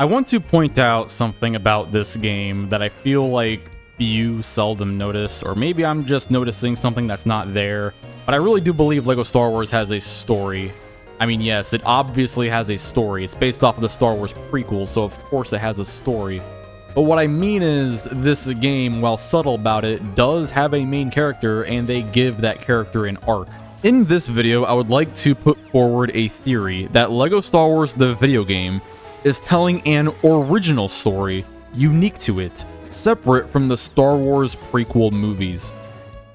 I want to point out something about this game that I feel like few seldom notice, or maybe I'm just noticing something that's not there, but I really do believe LEGO Star Wars has a story. I mean, yes, it obviously has a story. It's based off of the Star Wars prequel, so of course it has a story. But what I mean is, this game, while subtle about it, does have a main character, and they give that character an arc. In this video, I would like to put forward a theory that LEGO Star Wars the video game is telling an original story, unique to it, separate from the Star Wars prequel movies.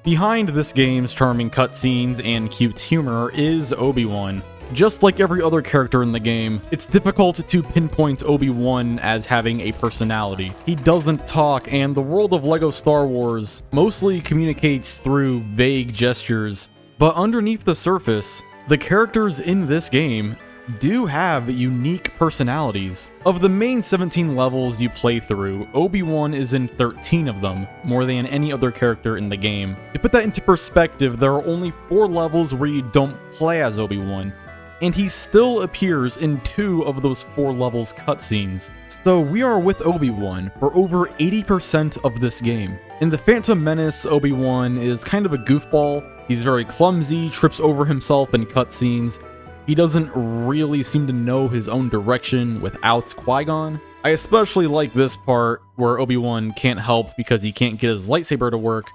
Behind this game's charming cutscenes and cute humor is Obi-Wan. Just like every other character in the game, it's difficult to pinpoint Obi-Wan as having a personality. He doesn't talk, and the world of LEGO Star Wars mostly communicates through vague gestures. But underneath the surface, the characters in this game do have unique personalities. Of the main 17 levels you play through, Obi-Wan is in 13 of them, more than any other character in the game. To put that into perspective, there are only 4 levels where you don't play as Obi-Wan, and he still appears in 2 of those 4 levels cutscenes. So we are with Obi-Wan for over 80% of this game. In The Phantom Menace, Obi-Wan is kind of a goofball. He's very clumsy, trips over himself in cutscenes. He doesn't really seem to know his own direction without Qui-Gon. I especially like this part where Obi-Wan can't help because he can't get his lightsaber to work,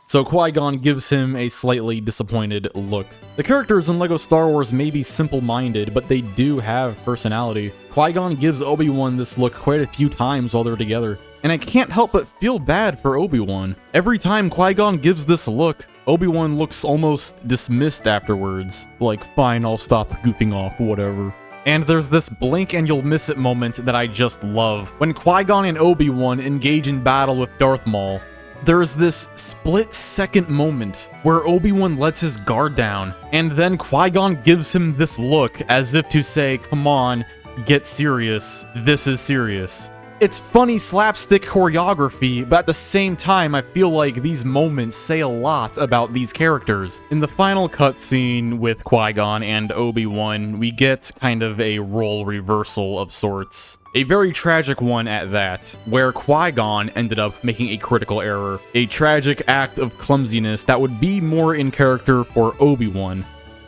so Qui-Gon gives him a slightly disappointed look. The characters in LEGO Star Wars may be simple-minded, but they do have personality. Qui-Gon gives Obi-Wan this look quite a few times while they're together, and I can't help but feel bad for Obi-Wan. Every time Qui-Gon gives this look, Obi-Wan looks almost dismissed afterwards, like, fine, I'll stop goofing off, whatever. And there's this blink and you'll miss it moment that I just love. When Qui-Gon and Obi-Wan engage in battle with Darth Maul, there's this split-second moment where Obi-Wan lets his guard down, and then Qui-Gon gives him this look as if to say, come on, get serious, this is serious. It's funny slapstick choreography, but at the same time, I feel like these moments say a lot about these characters. In the final cutscene with Qui-Gon and Obi-Wan, we get kind of a role reversal of sorts. A very tragic one at that, where Qui-Gon ended up making a critical error. A tragic act of clumsiness that would be more in character for Obi-Wan.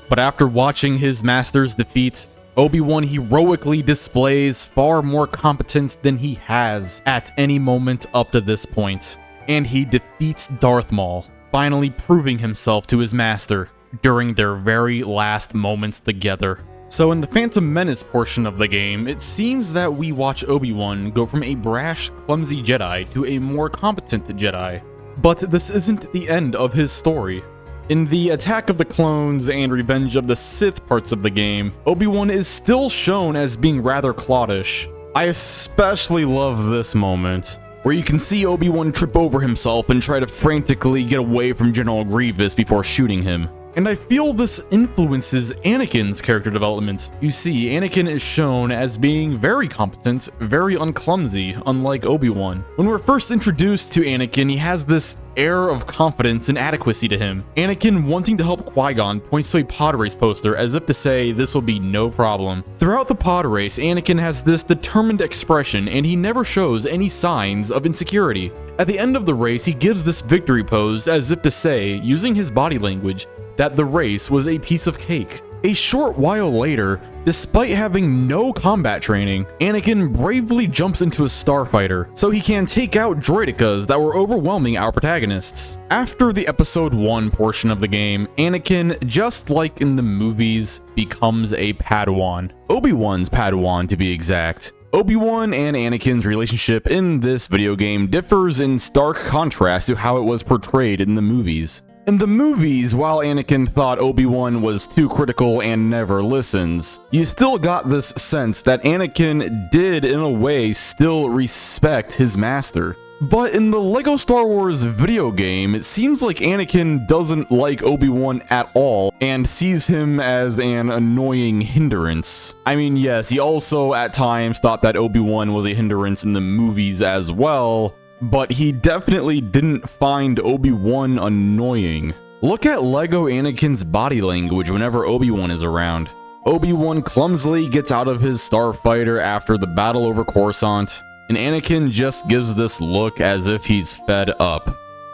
But after watching his master's defeat, Obi-Wan heroically displays far more competence than he has at any moment up to this point, and he defeats Darth Maul, finally proving himself to his master during their very last moments together. So in the Phantom Menace portion of the game, it seems that we watch Obi-Wan go from a brash, clumsy Jedi to a more competent Jedi. But this isn't the end of his story. In the Attack of the Clones and Revenge of the Sith parts of the game, Obi-Wan is still shown as being rather cloddish. I especially love this moment, where you can see Obi-Wan trip over himself and try to frantically get away from General Grievous before shooting him. And I feel this influences Anakin's character development. You see, Anakin is shown as being very competent, very unclumsy, unlike Obi-Wan. When we're first introduced to Anakin, he has this air of confidence and adequacy to him. Anakin, wanting to help Qui-Gon, points to a pod race poster as if to say this will be no problem. Throughout the pod race, Anakin has this determined expression, and he never shows any signs of insecurity. At the end of the race, he gives this victory pose as if to say, using his body language, that the race was a piece of cake. A short while later, despite having no combat training, Anakin bravely jumps into a starfighter so he can take out droidekas that were overwhelming our protagonists. After the episode 1 portion of the game, Anakin, just like in the movies, becomes a Padawan. Obi-Wan's Padawan to be exact. Obi-Wan and Anakin's relationship in this video game differs in stark contrast to how it was portrayed in the movies. In the movies, while Anakin thought Obi-Wan was too critical and never listens, you still got this sense that Anakin did, in a way, still respect his master. But in the LEGO Star Wars video game, it seems like Anakin doesn't like Obi-Wan at all and sees him as an annoying hindrance. I mean, yes, he also at times thought that Obi-Wan was a hindrance in the movies as well, but he definitely didn't find Obi-Wan annoying. Look at LEGO Anakin's body language whenever Obi-Wan is around. Obi-Wan clumsily gets out of his starfighter after the battle over Coruscant, and Anakin just gives this look as if he's fed up.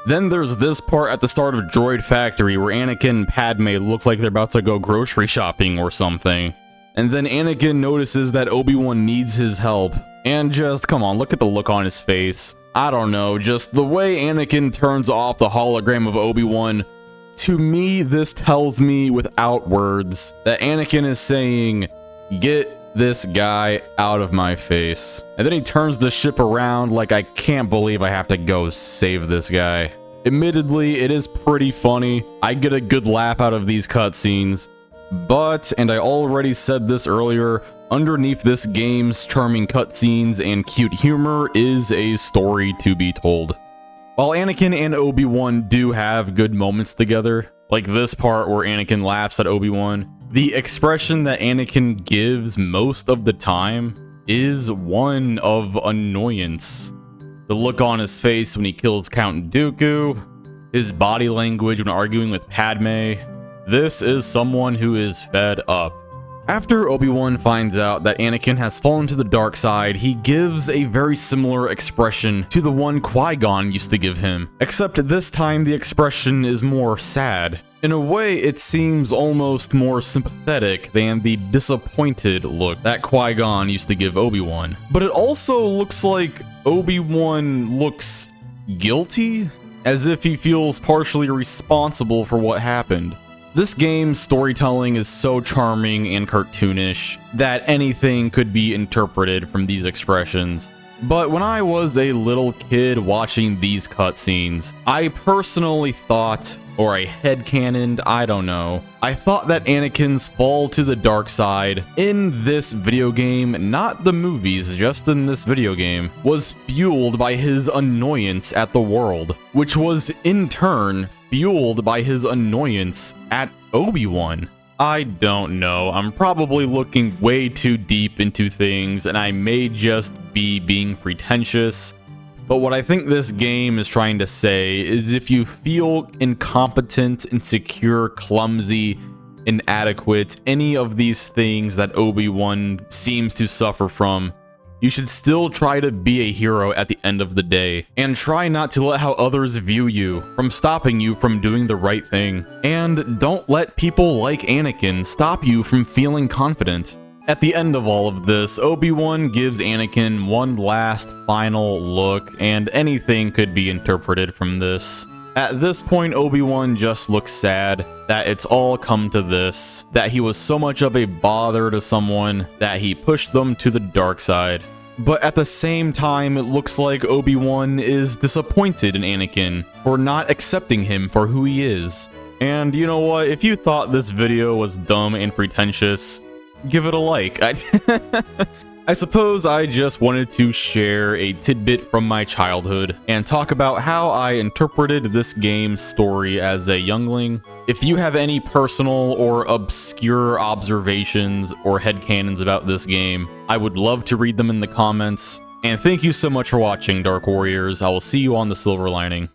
Then there's this part at the start of Droid Factory where Anakin and Padme look like they're about to go grocery shopping or something. And then Anakin notices that Obi-Wan needs his help. And just, come on, look at the look on his face. I don't know, just the way Anakin turns off the hologram of Obi-Wan. To me, this tells me without words that Anakin is saying, get this guy out of my face. And then he turns the ship around like, I can't believe I have to go save this guy. Admittedly, it is pretty funny. I get a good laugh out of these cutscenes. But, and I already said this earlier, underneath this game's charming cutscenes and cute humor is a story to be told. While Anakin and Obi-Wan do have good moments together, like this part where Anakin laughs at Obi-Wan, the expression that Anakin gives most of the time is one of annoyance. The look on his face when he kills Count Dooku, his body language when arguing with Padme. This is someone who is fed up. After Obi-Wan finds out that Anakin has fallen to the dark side, he gives a very similar expression to the one Qui-Gon used to give him, except this time the expression is more sad. In a way, it seems almost more sympathetic than the disappointed look that Qui-Gon used to give Obi-Wan. But it also looks like Obi-Wan looks guilty, as if he feels partially responsible for what happened. This game's storytelling is so charming and cartoonish that anything could be interpreted from these expressions. But when I was a little kid watching these cutscenes, I personally thought, or I headcanoned, I don't know, I thought that Anakin's fall to the dark side in this video game, not the movies, just in this video game, was fueled by his annoyance at the world, which was in turn fueled by his annoyance at Obi-Wan. I don't know, I'm probably looking way too deep into things and I may just be being pretentious, but what I think this game is trying to say is if you feel incompetent, insecure, clumsy, inadequate, any of these things that Obi-Wan seems to suffer from, you should still try to be a hero at the end of the day, and try not to let how others view you from stopping you from doing the right thing. And don't let people like Anakin stop you from feeling confident. At the end of all of this, Obi-Wan gives Anakin one last final look, and anything could be interpreted from this. At this point, Obi-Wan just looks sad that it's all come to this, that he was so much of a bother to someone that he pushed them to the dark side. But at the same time, it looks like Obi-Wan is disappointed in Anakin for not accepting him for who he is. And you know what, if you thought this video was dumb and pretentious, give it a like. I suppose I just wanted to share a tidbit from my childhood and talk about how I interpreted this game's story as a youngling. If you have any personal or obscure observations or headcanons about this game, I would love to read them in the comments. And thank you so much for watching, Dark Warriors. I will see you on the Silver Lining.